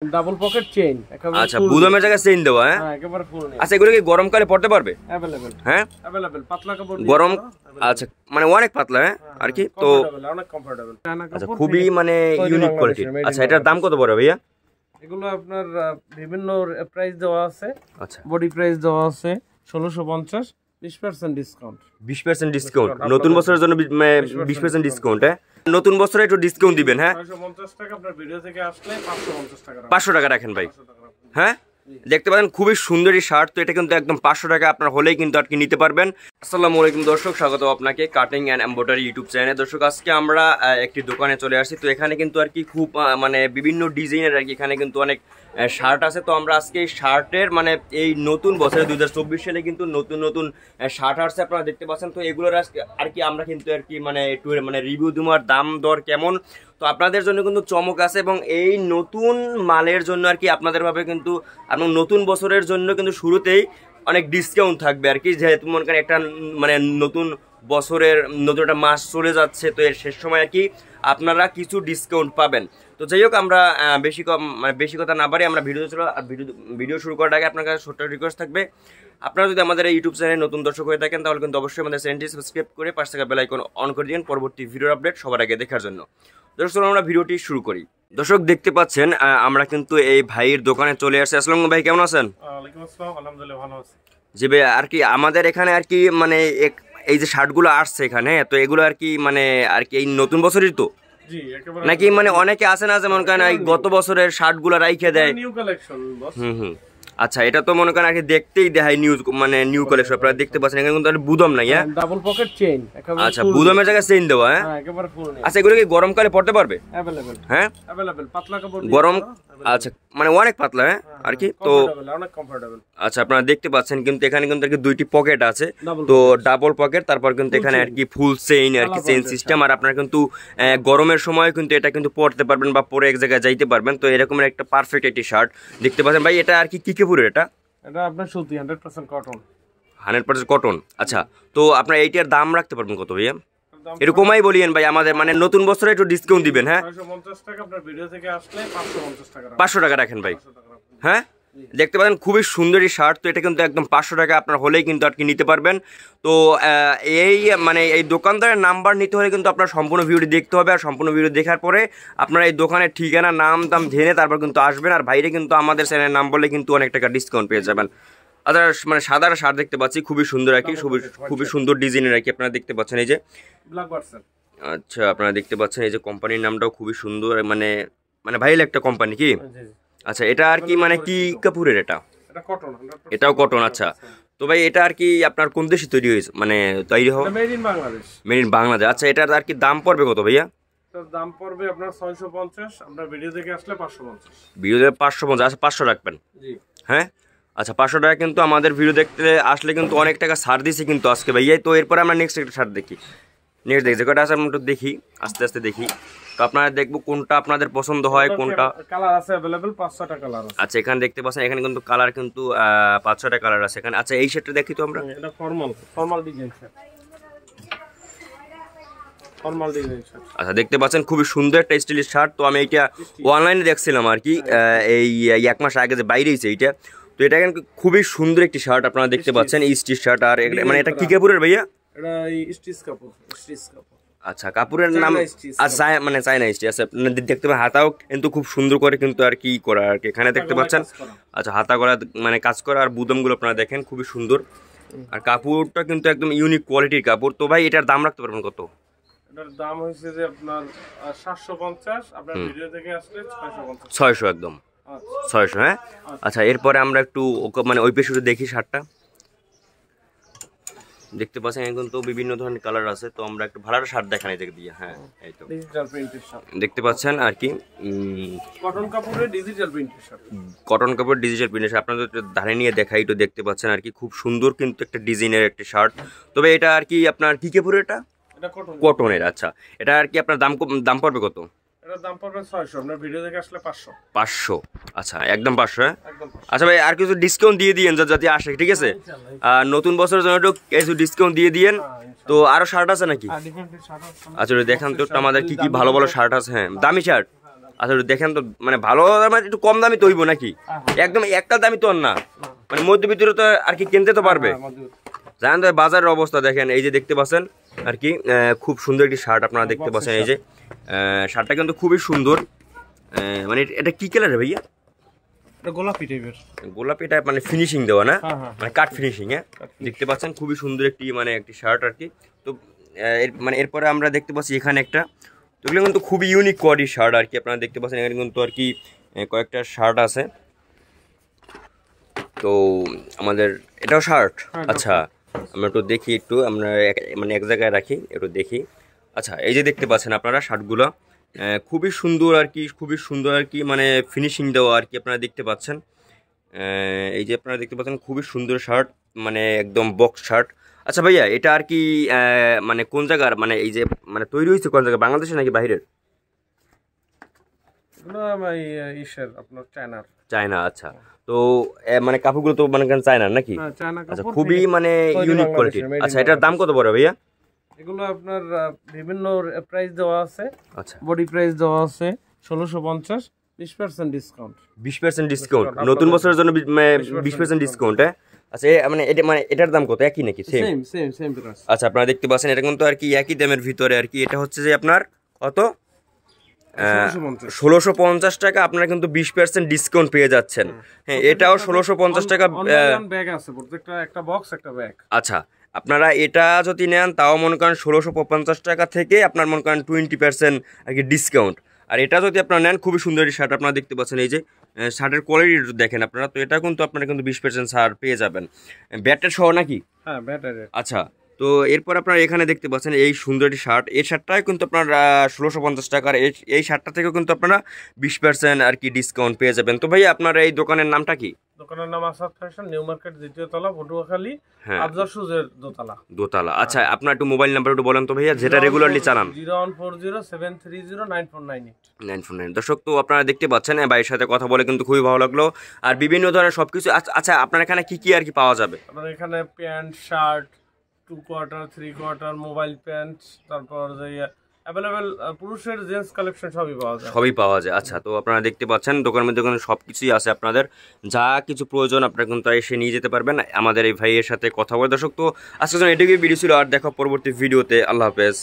Double pocket chain একেবারে। আচ্ছা, বুদমের জায়গায় চেইন দেওয়া। হ্যাঁ একেবারে ফুল। আচ্ছা, এগুলো কি গরমকালে পড়তে পারবে? अवेलेबल। হ্যাঁ अवेलेबल পাতলা কাপড় গরম। আচ্ছা, মানে অনেক পাতলা। হ্যাঁ আর কি তো অনেক কমফোর্টেবল। আচ্ছা, খুবই মানে ইউনিক কোয়ালিটি। আচ্ছা, এটার দাম কত পড়বে ভাইয়া? এগুলো আপনার বিভিন্ন প্রাইস দেওয়া আছে। আচ্ছা, বডি প্রাইস দেওয়া আছে 1650, 20% ডিসকাউন্ট। 20% ডিসকাউন্ট নতুন বছরের জন্য, 20% ডিসকাউন্ট। হ্যাঁ, নতুন বছরে একটু ডিসকাউন্ট দিবেন। হ্যাঁ, 650 টাকা আপনার ভিডিও থেকে আসলে 550 টাকা। 500 টাকা রাখেন ভাই। হ্যাঁ, দেখতে পাচ্ছেন খুবই সুন্দর এই শার্ট। তো এটা কিন্তু একদম 500 টাকা আপনার হলেই কিন্তু আর কি নিতে পারবেন। আসসালামু আলাইকুম দর্শক, স্বাগত আপনাকে কাটিং অ্যান্ড এমব্রয়ডারি ইউটিউব চ্যানেলে। দর্শক, আজকে আমরা একটি দোকানে চলে আসছি। তো এখানে কিন্তু আর কি খুব মানে বিভিন্ন ডিজাইনের আর কি এখানে কিন্তু অনেক শার্ট আছে। তো আমরা আজকে এই শার্টের মানে এই নতুন বছরে 2024 সালে কিন্তু নতুন নতুন শার্ট আসছে, আপনারা দেখতে পাচ্ছেন। তো এগুলোর আর কি আমরা কিন্তু আর কি মানে একটু মানে রিভিউ দিব, আর দাম দর কেমন। তো আপনাদের জন্য কিন্তু চমক আছে, এবং এই নতুন মালের জন্য আর কি আপনাদের ভাবে কিন্তু এবং নতুন বছরের জন্য কিন্তু শুরুতেই অনেক ডিসকাউন্ট থাকবে আর কি। যেহেতু মনে করেন একটা মানে নতুন বছরের নতুন একটা মাস চলে যাচ্ছে, তো এর শেষ সময় আর কি আপনারা কিছু ডিসকাউন্ট পাবেন। তো যাই হোক, আমরা বেশি কথা না বাড়ি আমরা ভিডিও শুরু করার আগে আপনার কাছে ছোট্ট রিকোয়েস্ট থাকবে, আপনারা যদি আমাদের এই ইউটিউব চ্যানেলে নতুন দর্শক হয়ে থাকেন তাহলে কিন্তু অবশ্যই আমাদের চ্যানেলটি সাবস্ক্রাইব করে পাশে থাকা বেল আইকন অন করে দিন পরবর্তী ভিডিওর আপডেট সবার আগে দেখার জন্য। দর্শক, আমরা ভিডিওটি শুরু করি। দর্শক, দেখতে পাচ্ছেন আমরা কিন্তু এই ভাইয়ের দোকানে চলে আসছি। আসসালামু ভাই, কেমন আছেন? ওয়ালাইকুম আসসালাম, আলহামদুলিল্লাহ ভালো আছি। জি ভাই, আর কি আমাদের এখানে আর কি মানে এই যে শার্টগুলো আসছে এখানে, তো এগুলো আর কি মানে আর কি এই নতুন বছরের তো জি একেবারে নাকি মানে অনেকে আছে না যেমন কেন এই গত বছরের শার্টগুলো রাইখে দেয়। নিউ কালেকশন বস। আচ্ছা, এটা তো মনে করেন আর কি দেখতেই দেখায় নিউ কালেকশন। আপনারা দেখতে পাচ্ছেন এখানে কিন্তু বুদম নাই। হ্যাঁ, ডাবল পকেট চেইন একেবারে। আচ্ছা, বুদমের জায়গায় চেইন দেওয়া। হ্যাঁ একেবারে ফুল। আচ্ছা, এগুলো কি গরমকালে পড়তে পারবে? अवेलेबल। হ্যাঁ अवेलेबल পাতলা কাপড় গরম। আচ্ছা, মানে অনেক পাতলা। হ্যাঁ আর কি তো অনেক কমফোর্টেবল। আচ্ছা, আপনারা দেখতে পাচ্ছেন কিন্তু এখানে কিন্তু আর কি দুইটি পকেট আছে। তো ডাবল পকেট, তারপর কিন্তু এখানে আর কি ফুল চেইন আর কি চেইন সিস্টেম। আর আপনারা কিন্তু গরমের সময় কিন্তু এটা কিন্তু পরতে পারবেন বা পরে এক জায়গায় যাইতে পারবেন। তো এরকমের একটা পারফেক্ট একটি শার্ট দেখতে পাচ্ছেন ভাই। এটা আর কি কাপড়ের? এটা আপনার সুতি 100% কটন। 100% কটন। আচ্ছা, তো আপনার এইটার দাম রাখতে পারবেন কত ভাইয়া? এরকমই বলিয়েন ভাই, আমাদের মানে নতুন বছরে একটু ডিসকাউন্ট দিবেন। হ্যাঁ, 650 টাকা আপনার ভিডিও থেকে আসলে 550 টাকা। 500 টাকা রাখেন ভাই। হ্যাঁ, দেখতে পাচ্ছেন খুবই সুন্দর এই শার্ট। তো এটা কিন্তু একদম 500 টাকা আপনার হলেই কিন্তু আর কি নিতে পারবেন। তো এই মানে এই দোকানদারের নাম্বার নিতে হলে কিন্তু আপনার সম্পূর্ণ ভিডিওটি দেখতে হবে, আর সম্পূর্ণ ভিডিও দেখার পরে আপনারা এই দোকানের ঠিকানা নাম দাম জেনে তারপর কিন্তু আসবেন। আর বাইরে কিন্তু আমাদের চ্যানেলের নাম বললে কিন্তু অনেক টাকা ডিসকাউন্ট পেয়ে যাবেন। আচ্ছা, মানে সাদা শার্ট দেখতে পাচ্ছি খুবই সুন্দর আর কি, খুবই সুন্দর ডিজাইনের আর কি। আপনারা দেখতে পাচ্ছেন এই যে ব্ল্যাক ভার্সন। আচ্ছা, আপনারা দেখতে পাচ্ছেন এই যে কোম্পানির নামটাও খুবই সুন্দর, মানে মানে ভাইরাল একটা কোম্পানি কি। আচ্ছা, এটা আর কি মানে কি কাপড়ের? এটা কটন। এটাও কটন। আচ্ছা, তো ভাই এটা আর কি আপনার কোন দেশে তৈরি হয়েছে, মানে তৈরি হওয়া? Made in Bangladesh. Made in Bangladesh. আচ্ছা, এটার আর কি দাম পড়বে কত ভাইয়া? এটার দাম পড়বে আপনার 650, আপনার ভিডিও থেকে আসলে 550। ভিডিওতে 550। আচ্ছা, 500 রাখবেন। জি হ্যাঁ, আচ্ছা 500 টাকা কিন্তু আমাদের ভিডিও দেখতে আসলে কিন্তু অনেক টাকা ছাড় দিয়েছে কিন্তু আজকে ভাইয়া। তো এরপরে আমরা নেক্সট একটা শার্ট দেখি। যে কটা আছে আমরা একটু দেখি, আস্তে আস্তে দেখি। তো আপনারা দেখবো কোনটা আপনাদের পছন্দ হয়, কোনটা কালার আছে अवेलेबल। 500টা কালার আছে। আচ্ছা, এখানে দেখতে পাচ্ছেন এখানে কিন্তু কালার কিন্তু 500টা কালার আছে এখানে। আচ্ছা, এই শার্টটা দেখি তো আমরা। এটা formal design shirt. Formal design shirt. আচ্ছা, দেখতে পাচ্ছেন খুবই সুন্দর একটা স্টাইলিশ শার্ট। তো আমি এইটা অনলাইনে দেখছিলাম আর কি, এই 1 মাস আগে যে বাইরে হয়েছে এইটা। তো এটা কিন্তু খুবই সুন্দর একটি শার্ট, আপনারা দেখতে পাচ্ছেন স্টিচ শার্ট। আর মানে এটা কি কাপড়ের ভাইয়া? এটা স্টিচ কাপড়। আচ্ছা, কাপড়ের নাম আচ্ছা মানে চায়না স্টিচ। আচ্ছা, দেখতে পাবেন হাতাও কিন্তু খুব সুন্দর করে কিন্তু আর কি করা আর কি এখানে দেখতে পাচ্ছেন। আচ্ছা, হাতা করা মানে কাজ করা, আর বুদমগুলো আপনারা দেখেন খুবই সুন্দর। আর কাপড়টা কিন্তু একদম ইউনিক কোয়ালিটির কাপড়। তো ভাই এটার দাম রাখতে পারবেন কত? এটার দাম হচ্ছে যে আপনার 750, আপনার ভিডিও থেকে আসলে 650। 600 একদম 600। হ্যাঁ, আচ্ছা, এরপরে আমরা একটু মানে ওই পেশে দেখি শার্টটা। দেখতে পাচ্ছেন এখন তো বিভিন্ন ধরনের কালার আছে। তো আমরা একটু ভালো শার্ট দেখাই দেখে দিয়ে। হ্যাঁ, এই তো ডিজিটাল প্রিন্টের শার্ট দেখতে পাচ্ছেন আর কি কটন কাপড়ের ডিজিটাল প্রিন্টের শার্ট। কটন কাপড় ডিজিটাল প্রিন্টের শার্ট আপনাদের ধারে নিয়ে দেখাই। তো দেখতে পাচ্ছেন আর কি খুব সুন্দর কিন্তু একটা ডিজাইনের একটা শার্ট। তবে এটা আর কি আপনার কি কাপড়ের? এটা কটনের। আচ্ছা, এটা আর কি আপনার দাম পড়বে কত? এটার দাম পড়বে 600, আপনার ভিডিও থেকে আসলে 500। 500। আচ্ছা, একদম 500। হ্যাঁ, একদম 500। আচ্ছা ভাই, আর কিছু ডিসকাউন্ট দিয়ে দিয়েন যাতে আসে, ঠিক আছে? নতুন বছরের জন্য একটু কিছু ডিসকাউন্ট দিয়ে দিয়েন। তো আরো শার্ট আছে নাকি? আচ্ছা, দেখান তো আমাদের কি কি ভালো ভালো শার্ট আছে। হ্যাঁ, দামি শার্ট। আচ্ছা একটু দেখেন তো, মানে ভালো মানে একটু কম দামি তো হইব নাকি? একদম একটা দামি তো আর না, মানে মধ্যবিত্তর তো আর কি কিনতে তো পারবে। জানেন তো বাজারের অবস্থা দেখেন, এই যে দেখতে পাচ্ছেন আর কি খুব সুন্দর একটি শার্ট আপনারা দেখতে পাচ্ছেন। এই যে শার্টটা কিন্তু খুবই সুন্দর, মানে এটা কি কালার ভাইয়া? গোলাপি টাইপের, গোলাপি টাইপ, মানে ফিনিশিং দেওয়া না, মানে কাট ফিনিশিং। হ্যাঁ দেখতে পাচ্ছেন খুবই সুন্দর একটি মানে একটি শার্ট আর কি। তো মানে এরপরে আমরা দেখতে পাচ্ছি এখানে একটা, তো এগুলো কিন্তু খুবই ইউনিক কোয়ালিটির শার্ট আর কি। আপনারা দেখতে পাচ্ছেন এখানে কিন্তু আর কি কয়েকটা শার্ট আছে। তো আমাদের এটাও শার্ট, আচ্ছা আমরা একটু দেখি, একটু আমরা মানে এক জায়গায় রাখি একটু দেখি। আচ্ছা এই যে দেখতে পাচ্ছেন আপনারা শার্টগুলো খুবই সুন্দর আর কি, খুবই সুন্দর আর কি, মানে ফিনিশিং দেওয়া আর কি আপনারা দেখতে পাচ্ছেন। এই যে আপনারা দেখতে পাচ্ছেন খুবই সুন্দর শার্ট, মানে একদম বক্স শার্ট। আচ্ছা ভাইয়া এটা আর কি মানে কোন জায়গার, মানে এই যে মানে তৈরি হয়েছে কোন জায়গায়, বাংলাদেশে নাকি বাইরের? আপনার চায়নার। চায়না, আচ্ছা। তো মানে কাপড়গুলো তো মানে চায়নার নাকি? আচ্ছা খুবই মানে ইউনিক কোয়ালিটির। আচ্ছা এটার দাম কত পড়ে ভাইয়া? এগুলো আপনার বিভিন্ন প্রাইস দেওয়া আছে। আচ্ছা বডি প্রাইস দেওয়া আছে 1650, 20% ডিসকাউন্ট। 20% ডিসকাউন্ট নতুন বছরের জন্য 20% ডিসকাউন্ট। হ্যাঁ আচ্ছা মানে এটা মানে এটার দাম কত, একই নাকি? Same same same price. আচ্ছা আপনারা দেখতে পাচ্ছেন এটা কিন্তু আর কি একই দামের ভিতরে আর কি। এটা হচ্ছে যে আপনার কত 1650 টাকা, আপনারা কিন্তু 20% ডিসকাউন্ট পেয়ে যাচ্ছেন। হ্যাঁ এটাও 1650 টাকা। ব্যাগ আছে প্রত্যেকটা, একটা বক্স একটা ব্যাগ। আচ্ছা আপনারা এটা যদি নেন তাও মনে করেন 1650 টাকা থেকে আপনার মনে করেন 20% আর কি ডিসকাউন্ট। আর এটা যদি আপনারা নেন খুবই সুন্দর এই শার্ট আপনারা দেখতে পাচ্ছেন। এই যে শার্টের কোয়ালিটি দেখেন আপনারা, তো এটা কিন্তু আপনারা কিন্তু 20% ছাড় পেয়ে যাবেন, ব্যাটের সহ নাকি? হ্যাঁ ব্যাটারি। আচ্ছা তো এরপর আপনারা এখানে দেখতে পাচ্ছেন এই সুন্দর একটি শার্ট, এই শার্টটাই কিন্তু আপনার 1650 টাকার। এই শার্টটা থেকেও কিন্তু আপনারা 20% আর কি ডিসকাউন্ট পেয়ে যাবেন। তো ভাই আপনার এই দোকানের নামটা কি? দোকানের নাম আসাদ ফ্যাশন, নিউ মার্কেট, দ্বিতীয় তলা, পটুয়াখালী, আফজাল সুজের দোতলা। দোতলা, আচ্ছা আপনার একটু মোবাইল নাম্বার একটু বলেন তো ভাইয়া, যেটা রেগুলারলি চালান। 01407309498। দর্শক তো আপনারা দেখতে পাচ্ছেন ভাইয়ের সাথে কথা বলে কিন্তু খুবই ভালো লাগলো। আর বিভিন্ন ধরনের সবকিছু। আচ্ছা আপনার এখানে কি কি আর কি পাওয়া যাবে? আপনার এখানে pant, shirt, 2 quarter, 3 quarter, mobile pant, তারপর যে অ্যাভেলেবেল পুরুষের জেন্টস কালেকশন সবই পাওয়া যায়। সবই পাওয়া যায়। আচ্ছা তো আপনারা দেখতে পাচ্ছেন দোকানের দোকানে সব কিছুই আছে, আপনাদের যা কিছু প্রয়োজন আপনারা কিন্তু এসে নিয়ে যেতে পারবেন আমাদের এই ভাইয়ের সাথে কথা বলে। দর্শক তো আজকের জন্য এটুকুই ভিডিও ছিল, আর দেখা পরবর্তী ভিডিওতে। আল্লাহ হাফেজ।